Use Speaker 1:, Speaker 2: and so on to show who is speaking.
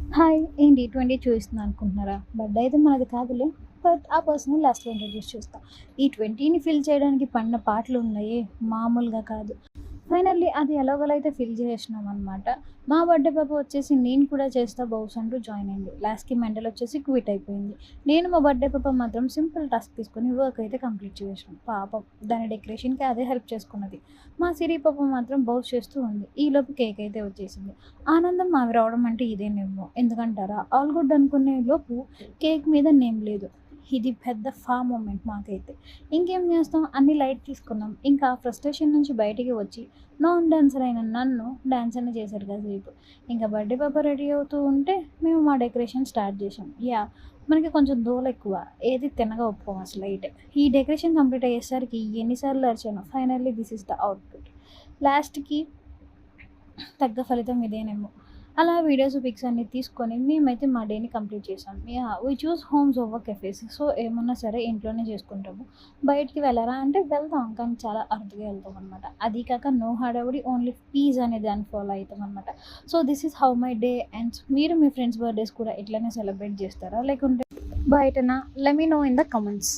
Speaker 1: Hi! ఏంటి 20 చూయిస్తున్నా అనుకుంటున్నారా? Birthday అయితే మనది కాదులే. బట్ ఆ పర్సన్‌ని లాస్ట్‌లో ఇంట్రడ్యూస్ చేస్తా. ఈ 20ని ఫిల్ చేయడానికి పడిన పాటలున్నాయే మామూలుగా కాదు. ఫైనల్లీ అది ఎలాగోలా అయితే ఫిల్ చేసేసినామనమాట. మా బర్త్‌డే పాప వచ్చేసి నేను కూడా చేస్తా బౌస్ అంటూ జాయిన్ అయింది. లాస్ట్‌కి మెంటల్ వచ్చేసి క్విట్ అయిపోయింది. నేను మా బర్త్‌డే పాప మాత్రం సింపుల్ టాస్క్ తీసుకొని వర్క్ అయితే కంప్లీట్ చేసేసినాం. పాపం దాని డెకరేషన్‌కి అదే హెల్ప్ చేసుకున్నది. మా సిరి పాప మాత్రం బౌస్ చేస్తూ ఉంది. ఈలోపు కేక్ అయితే వచ్చేసింది. ఆనందం మావి రావడం అంటే ఇదేనేమో ఎందుకంటారా? ఆల్ గుడ్ అనుకునే లోపు కేక్ మీద నేమ్ లేదు. ఇది పెద్ద మూమెంట్ మాకైతే. ఇంకేం చేస్తాం అన్నీ లైట్ తీసుకున్నాం. ఇంకా ఫ్రస్ట్రేషన్ నుంచి బయటికి వచ్చి నాన్ డాన్సర్ అయిన నన్ను డాన్సర్‌ని చేశారు కాసేపు. ఇంకా బర్త్‌డే పాప రెడీ అవుతూ ఉంటే మేము మా డెకరేషన్ స్టార్ట్ చేశాం. మనకి కొంచెం దూలెక్కువ. ఏది తినగా ఒప్పుకోం అసలైతే. ఈ డెకరేషన్ కంప్లీట్ అయ్యేసరికి ఎన్ని సార్లు అరిచానో. Finally this is the output. లాస్ట్‌కి తగ్గ ఫలితం ఇదేనేమో. అలా వీడియోస్, పిక్స్ అన్నీ తీసుకొని మేమైతే మా డేని కంప్లీట్ చేసాం. వి చూస్ హోమ్స్ ఓవర్ కెఫేస్. సో, ఏమన్నా సరే ఇంట్లోనే చేసుకుంటాము. బయటికి వెళ్ళరా అంటే వెళ్తాం. కానీ చాలా అరుదుగా వెళ్తామనమాట. అది కాక నో హడావిడి ఓన్లీ పీస్ అనే దాన్ని ఫాలో అయితామనమాట. So, this is how my day ends. మీరు మీ ఫ్రెండ్స్ బర్త్‌డేస్ కూడా ఇట్లనే సెలబ్రేట్ చేస్తారా? లేకుంటే బయటనా? Let me know in the comments.